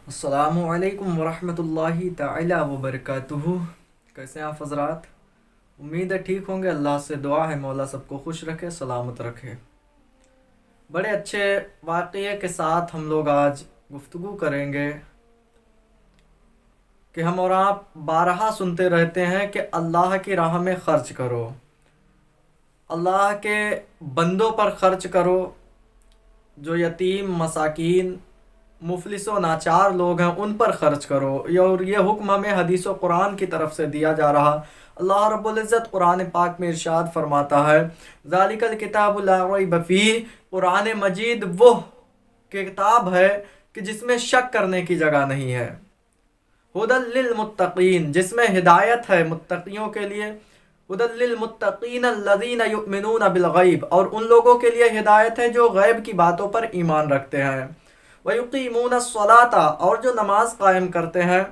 السلام علیکم ورحمۃ اللہ تعالی وبرکاتہ۔ کیسے ہیں آپ حضرات؟ امید ہے ٹھیک ہوں گے۔ اللہ سے دعا ہے مولا سب کو خوش رکھے، سلامت رکھے۔ بڑے اچھے واقعے کے ساتھ ہم لوگ آج گفتگو کریں گے کہ ہم اور آپ بارہا سنتے رہتے ہیں کہ اللہ کی راہ میں خرچ کرو، اللہ کے بندوں پر خرچ کرو، جو یتیم، مساکین، مفلس و ناچار لوگ ہیں ان پر خرچ کرو۔ اور یہ حکم ہمیں حدیث و قرآن کی طرف سے دیا جا رہا۔ اللہ رب العزت قرآن پاک میں ارشاد فرماتا ہے، ذالک الکتاب لا ریب فیہ، قرآن مجید وہ کتاب ہے کہ جس میں شک کرنے کی جگہ نہیں ہے۔ ہدی للمتقین، جس میں ہدایت ہے متقیوں کے لیے۔ ہدی للمتقین الذین یؤمنون بالغیب، اور ان لوگوں کے لیے ہدایت ہے جو غیب کی باتوں پر ایمان رکھتے ہیں۔ وَيُقِيمُونَ الصَّلَاةَ، اور جو نماز قائم کرتے ہیں۔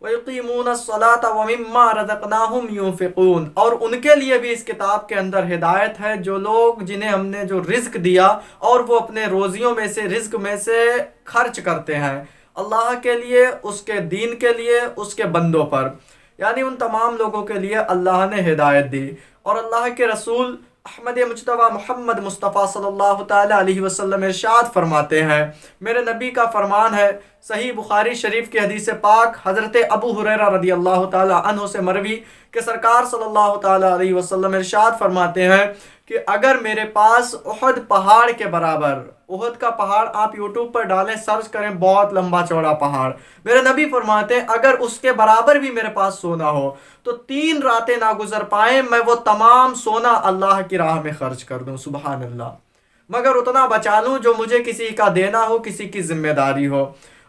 وَيُقِيمُونَ الصَّلَاةَ وَمِمَّا رَزَقْنَاهُمْ يُنْفِقُونَ، اور ان کے لیے بھی اس کتاب کے اندر ہدایت ہے، جو لوگ جنہیں ہم نے جو رزق دیا اور وہ اپنے روزیوں میں سے، رزق میں سے خرچ کرتے ہیں اللہ کے لیے، اس کے دین کے لیے، اس کے بندوں پر، یعنی ان تمام لوگوں کے لیے اللہ نے ہدایت دی۔ اور اللہ کے رسول احمد مجتبیٰ محمد مصطفیٰ صلی اللہ تعالی علیہ وسلم ارشاد فرماتے ہیں، میرے نبی کا فرمان ہے، صحیح بخاری شریف کی حدیث پاک حضرت ابو ہریرہ رضی اللہ تعالی عنہ سے مروی کہ سرکار صلی اللہ تعالی علیہ وسلم ارشاد فرماتے ہیں کہ اگر میرے پاس احد پہاڑ کے برابر، احد کا پہاڑ آپ یوٹیوب پر ڈالیں، سرچ کریں، بہت لمبا چوڑا پہاڑ، میرے نبی فرماتے ہیں اگر اس کے برابر بھی میرے پاس سونا ہو تو 3 راتیں نہ گزر پائیں میں وہ تمام سونا اللہ کی راہ میں خرچ کر دوں، سبحان اللہ، مگر اتنا بچا لوں جو مجھے کسی کا دینا ہو، کسی کی ذمہ داری ہو۔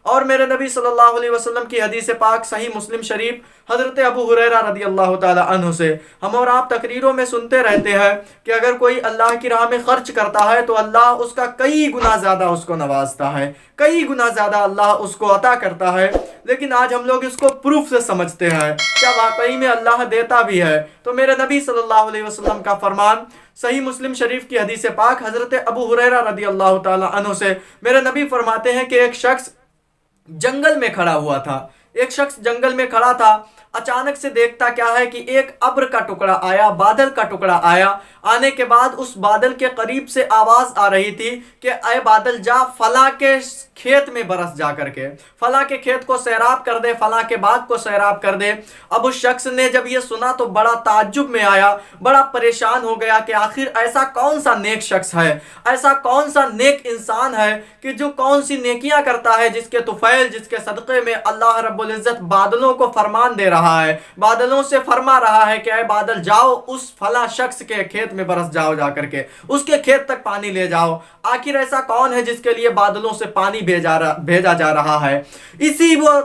اور میرے نبی صلی اللہ علیہ وسلم کی حدیث پاک صحیح مسلم شریف حضرت ابو ہریرہ رضی اللہ تعالی عنہ سے ہم اور آپ تقریروں میں سنتے رہتے ہیں کہ اگر کوئی اللہ کی راہ میں خرچ کرتا ہے تو اللہ اس کا کئی گنا زیادہ اس کو نوازتا ہے، کئی گنا زیادہ اللہ اس کو عطا کرتا ہے۔ لیکن آج ہم لوگ اس کو پروف سے سمجھتے ہیں، کیا واقعی میں اللہ دیتا بھی ہے؟ تو میرے نبی صلی اللہ علیہ وسلم کا فرمان صحیح مسلم شریف کی حدیث پاک حضرت ابو ہریرہ رضی اللہ تعالی عنہ سے میرے نبی فرماتے ہیں کہ ایک شخص جنگل میں کھڑا ہوا تھا، ایک شخص جنگل میں کھڑا تھا، اچانک سے دیکھتا کیا ہے کہ ایک ابر کا ٹکڑا آیا، بادل کا ٹکڑا آیا، آنے کے بعد اس بادل کے قریب سے آواز آ رہی تھی کہ اے بادل جا فلاں کے کھیت میں برس جا کر کے، فلاں کے کھیت کو سیراب کر دے، فلاں کے باغ کو سیراب کر دے۔ اب اس شخص نے جب یہ سنا تو بڑا تعجب میں آیا، بڑا پریشان ہو گیا کہ آخر ایسا کون سا نیک شخص ہے، ایسا کون سا نیک انسان ہے کہ جو کون سی نیکیاں کرتا ہے جس کے طفیل، جس کے صدقے میں اللہ رب العزت بادلوں کو فرمان دے رہا ہے، بادلوں سے فرما رہا ہے کہ اے بادل جاؤ اس فلاں شخص کے کھیت میں برس جاؤ، جا کر کے اس کے کھیت تک پانی لے جاؤ۔ آخر ایسا کون ہے جس کے لیے بادلوں سے پانی بھیجا جا رہا ہے؟ اسی وہ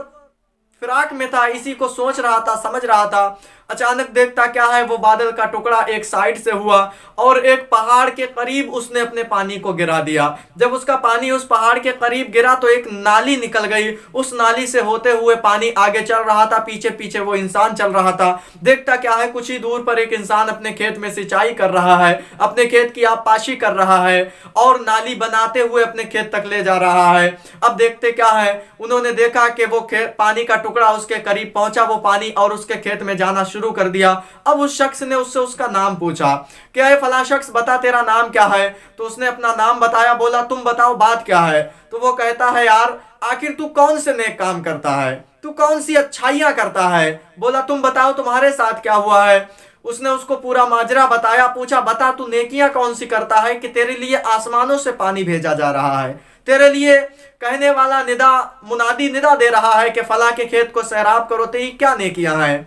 فراق میں تھا، اسی کو سوچ رہا تھا، سمجھ رہا تھا، اچانک دیکھتا کیا ہے وہ بادل کا ٹکڑا ایک سائڈ سے ہوا اور ایک پہاڑ کے قریب اس نے اپنے پانی کو گرا دیا۔ جب اس کا پانی اس پہاڑ کے قریب گرا تو ایک نالی نکل گئی، اس نالی سے ہوتے ہوئے پانی آگے چل رہا تھا، پیچھے پیچھے وہ انسان چل رہا تھا۔ دیکھتا کیا ہے کچھ ہی دور پر ایک انسان اپنے کھیت میں سینچائی کر رہا ہے، اپنے کھیت کی آب پاشی کر رہا ہے اور نالی بناتے ہوئے اپنے کھیت تک لے جا رہا ہے۔ اب دیکھتے کیا ہے، انہوں نے دیکھا کہ وہ پانی کا ٹکڑا اس کے قریب پہنچا، وہ پانی اور اس کے کھیت میں جانا شروع کر دیا۔ اب اس شخص نے اس سے اس کا نام پوچھا کہ اے فلاں شخص بتا تیرا نام کیا ہے؟ تو اس نے اپنا نام بتایا، بولا تم بتاؤ بات کیا ہے؟ تو وہ کہتا ہے یار آخر تو کون سے نیک کام کرتا ہے، تو کون سی اچھائیاں کرتا ہے؟ بولا تم بتاؤ تمہارے ساتھ کیا ہوا ہے؟ اس نے اس کو پورا ماجرا بتایا، پوچھا بتا تو نیکیاں کون سی کرتا ہے کہ تیرے لیے آسمانوں سے پانی بھیجا جا رہا ہے، تیرے لیے کہنے والا منادی ندا دے رہا ہے کہ فلاں کے کھیت کو سیراب کرو، تیری کیا نیکیاں ہیں؟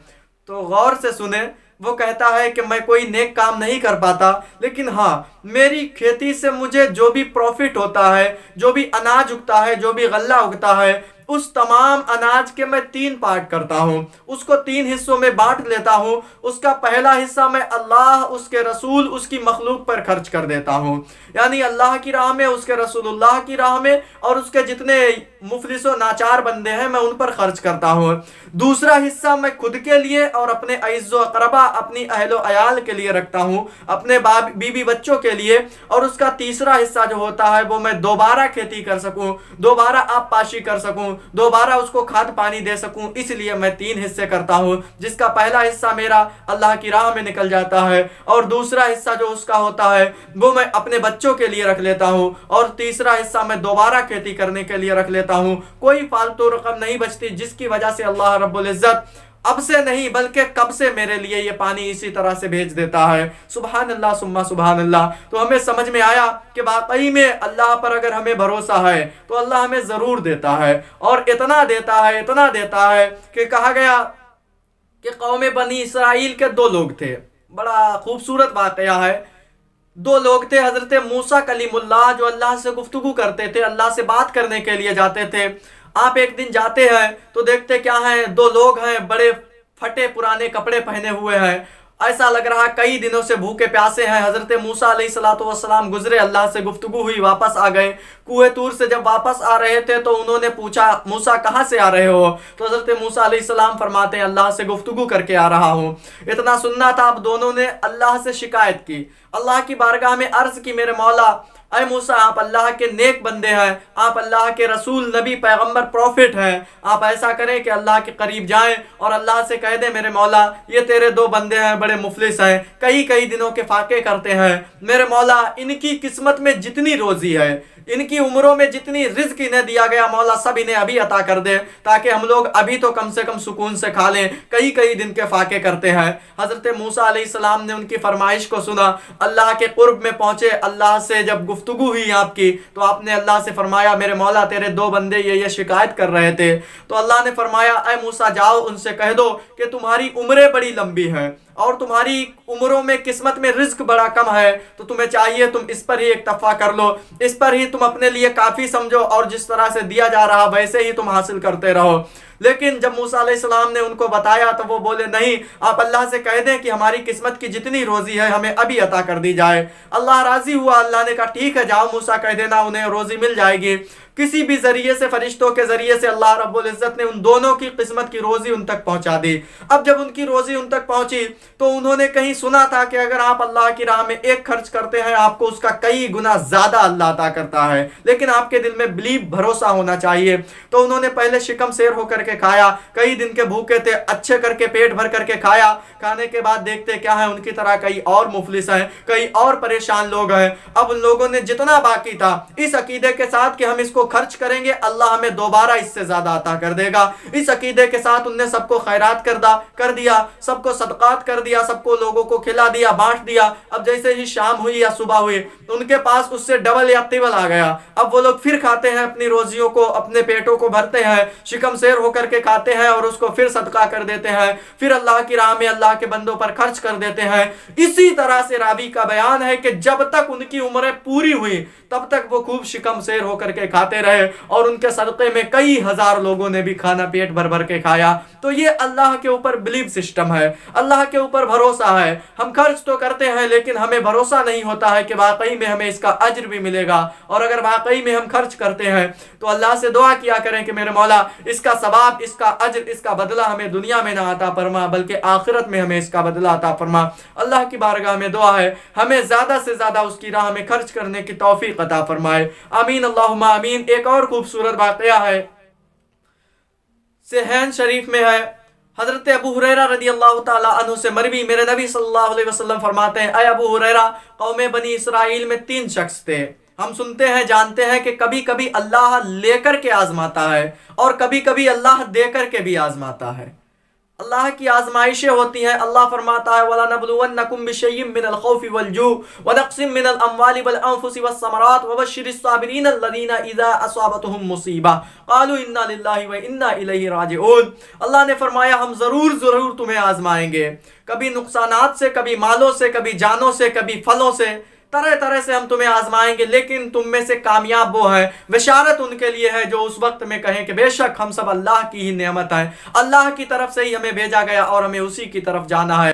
تو غور سے سنیں، وہ کہتا ہے کہ میں کوئی نیک کام نہیں کر پاتا، لیکن ہاں میری کھیتی سے مجھے جو بھی پروفٹ ہوتا ہے، جو بھی اناج اگتا ہے، جو بھی غلہ اگتا ہے، اس تمام اناج کے میں 3 پارٹ کرتا ہوں، اس کو 3 حصوں میں بانٹ لیتا ہوں۔ اس کا پہلا حصہ میں اللہ، اس کے رسول، اس کی مخلوق پر خرچ کر دیتا ہوں، یعنی اللہ کی راہ میں، اس کے رسول اللہ کی راہ میں، اور اس کے جتنے مفلس و ناچار بندے ہیں میں ان پر خرچ کرتا ہوں۔ دوسرا حصہ میں خود کے لیے اور اپنے اعز و اقربا، اپنی اہل و عیال کے لیے رکھتا ہوں، اپنے بیوی بچوں کے لیے، اور اس کا تیسرا حصہ جو ہوتا ہے وہ میں دوبارہ کھیتی کر سکوں، دوبارہ آب پاشی کر سکوں، دوبارہ اس کو کھاد پانی دے سکوں، اس لیے میں 3 حصے کرتا ہوں، جس کا پہلا حصہ میرا اللہ کی راہ میں نکل جاتا ہے، اور دوسرا حصہ جو اس کا ہوتا ہے وہ میں اپنے بچوں کے لیے رکھ لیتا ہوں، اور تیسرا حصہ میں دوبارہ کھیتی کرنے کے لیے رکھ لیتا ہوں۔ کوئی فالتو رقم نہیں بچتی، جس کی وجہ سے اللہ رب العزت اب سے نہیں بلکہ کب سے میرے لیے یہ پانی اسی طرح سے بھیج دیتا ہے۔ سبحان اللہ ثم سبحان اللہ۔ تو ہمیں سمجھ میں آیا کہ واقعی میں اللہ پر اگر ہمیں بھروسہ ہے تو اللہ ہمیں ضرور دیتا ہے، اور اتنا دیتا ہے کہ کہا گیا کہ قوم بنی اسرائیل کے 2 لوگ تھے۔ بڑا خوبصورت واقعہ ہے۔ 2 لوگ تھے، حضرت موسیٰ کلیم اللہ جو اللہ سے گفتگو کرتے تھے، اللہ سے بات کرنے کے لیے جاتے تھے۔ آپ ایک دن جاتے ہیں تو دیکھتے کیا ہیں، 2 لوگ ہیں، بڑے پھٹے پرانے کپڑے پہنے ہوئے ہیں، ایسا لگ رہا کئی دنوں سے بھوکے پیاسے ہیں۔ حضرت موسیٰ علیہ السلام گزرے، اللہ سے گفتگو ہوئی، واپس آ گئے۔ کوہ طور سے جب واپس آ رہے تھے تو انہوں نے پوچھا موسیٰ کہاں سے آ رہے ہو؟ تو حضرت موسیٰ علیہ السلام فرماتے ہیں اللہ سے گفتگو کر کے آ رہا ہوں۔ اتنا سننا تھا، اب دونوں نے اللہ سے شکایت کی، اللہ کی بارگاہ میں عرض کی، میرے مولا اے موسیٰ آپ اللہ کے نیک بندے ہیں، آپ اللہ کے رسول نبی پیغمبر پروفٹ ہیں، آپ ایسا کریں کہ اللہ کے قریب جائیں اور اللہ سے کہہ دیں میرے مولا یہ تیرے 2 بندے ہیں، بڑے مفلس ہیں، کئی دنوں کے فاقے کرتے ہیں، میرے مولا ان کی قسمت میں جتنی روزی ہے، ان کی عمروں میں جتنی رزق انہیں دیا گیا مولا سب انہیں ابھی عطا کر دے، تاکہ ہم لوگ ابھی تو کم سے کم سکون سے کھا لیں، کئی دن کے فاقے کرتے ہیں۔ حضرت موسیٰ علیہ السلام نے ان کی فرمائش کو سنا، اللہ کے قرب میں پہنچے، اللہ سے جب گفتگو ہوئی آپ کی تو آپ نے اللہ سے فرمایا میرے مولا تیرے 2 بندے یہ شکایت کر رہے تھے۔ تو اللہ نے فرمایا اے موسیٰ جاؤ ان سے کہہ دو کہ تمہاری عمریں بڑی لمبی ہیں اور تمہاری عمروں میں قسمت میں رزق بڑا کم ہے، تو تمہیں چاہیے تم اس پر ہی اکتفا کر لو، اس پر ہی تم اپنے لیے کافی سمجھو، اور جس طرح سے دیا جا رہا ویسے ہی تم حاصل کرتے رہو۔ لیکن جب موسیٰ علیہ السلام نے ان کو بتایا تو وہ بولے نہیں، آپ اللہ سے کہہ دیں کہ ہماری قسمت کی جتنی روزی ہے ہمیں ابھی عطا کر دی جائے۔ اللہ راضی ہوا، اللہ نے کہا ٹھیک ہے جاؤ موسیٰ کہہ دینا انہیں روزی مل جائے گی۔ کسی بھی ذریعے سے، فرشتوں کے ذریعے سے اللہ رب العزت نے ان دونوں کی قسمت کی روزی ان تک پہنچا دی۔ اب جب ان کی روزی ان تک پہنچی تو انہوں نے کہیں سنا تھا کہ اگر آپ اللہ کی راہ میں 1 خرچ کرتے ہیں آپ کو اس کا کئی گنا زیادہ اللہ عطا کرتا ہے، لیکن آپ کے دل میں بھروسہ ہونا چاہیے۔ تو انہوں نے پہلے شکم سیر ہو کر کے کھایا، کئی دن کے بھوکے تھے، اچھے کر کے پیٹ بھر کر کے کھایا، کھانے کے بعد دیکھتے کیا ہے ان کی طرح کئی اور مفلس ہیں، کئی اور پریشان لوگ ہیں۔ اب ان لوگوں نے جتنا باقی تھا اس عقیدے کے ساتھ کہ ہم اس کو خرچ کریں گے اللہ ہمیں دوبارہ اس سے زیادہ عطا کر دے گا، اس عقیدے کے ساتھ ان نے سب کو خیرات کر دیا، سب کو صدقات کر دیا، سب کو لوگوں کو کھلا دیا، بانٹ دیا۔ اب جیسے ہی شام ہوئی یا صبح ہوئی ان کے پاس اس سے ڈبل یا ٹربل آ گیا۔ اب وہ لوگ پھر کھاتے ہیں، اپنی روزیوں کو، اپنے پیٹوں کو بھرتے ہیں، شکم سیر ہو کر کے کھاتے ہیں اور اس کو پھر صدقہ کر دیتے ہیں، پھر اللہ کی راہ میں اللہ کے بندوں پر خرچ کر دیتے ہیں۔ اسی طرح سے راوی کا بیان ہے کہ جب تک ان کی عمریں پوری ہوئی تب تک وہ خوب شکم سیر ہو کر کے کھاتے رہے، اور ان کے صدقے میں کئی ہزار لوگوں نے بھی کھانا پیٹ بھر بھر کے کھایا۔ تو یہ اللہ کے اوپر بلیف سسٹم ہے، اللہ کے اوپر بھروسہ ہے۔ ہم خرچ تو کرتے ہیں لیکن ہمیں بھروسہ نہیں ہوتا ہے کہ واقعی میں ہمیں اس کا اجر بھی ملے گا، اور اگر واقعی میں ہم خرچ کرتے ہیں تو اللہ سے دعا کیا کریں کہ میرے مولا اس کا ثواب، اس کا اجر، اس کا بدلہ ہمیں دنیا میں نہ عطا فرما بلکہ آخرت میں ہمیں اس کا بدلہ عطا فرما۔ اللہ کی بارگاہ میں دعا ہے ہمیں زیادہ سے زیادہ اس کی راہ میں خرچ کرنے کی توفیق عطا فرمائے، آمین اللہم آمین۔ ایک اور خوبصورت واقعہ ہے، صحیحین شریف میں ہے، حضرت ابو ہریرہ رضی اللہ تعالیٰ عنہ سے مروی، میرے نبی صلی اللہ علیہ وسلم فرماتے ہیں اے ابو ہریرہ، قوم بنی اسرائیل میں 3 شخص تھے، ہم سنتے ہیں جانتے ہیں کہ کبھی کبھی اللہ لے کر کے آزماتا ہے اور کبھی کبھی اللہ دے کر کے بھی آزماتا ہے۔ اللہ کی آزمائشیں ہوتی ہیں، اللہ فرماتا ہے وَلَنَبْلُوَنَّكُمْ بِشَيْءٍ مِّنَ الْخَوْفِ وَالْجُوعِ وَنَقْصٍ مِّنَ الْأَمْوَالِ وَالْأَنفُسِ وَالثَّمَرَاتِ وَبَشِّرِ الصَّابِرِينَ الَّذِينَ إِذَا أَصَابَتْهُمْ مُصِيبَةٌ قَالُوا إِنَّا لِلَّهِ وَإِنَّا إِلَيْهِ رَاجِعُونَ۔ اللہ نے فرمایا ہم ضرور تمہیں آزمائیں گے، کبھی نقصانات سے، کبھی مالوں سے، کبھی جانوں سے، کبھی پھلوں سے، طرح سے ہم تمہیں آزمائیں گے، لیکن تم میں سے کامیاب وہ ہیں، بشارت ان کے لیے ہے جو اس وقت میں کہیں کہ بے شک ہم سب اللہ کی ہی نعمت ہے، اللہ کی طرف سے ہی ہمیں بھیجا گیا اور ہمیں اسی کی طرف جانا ہے۔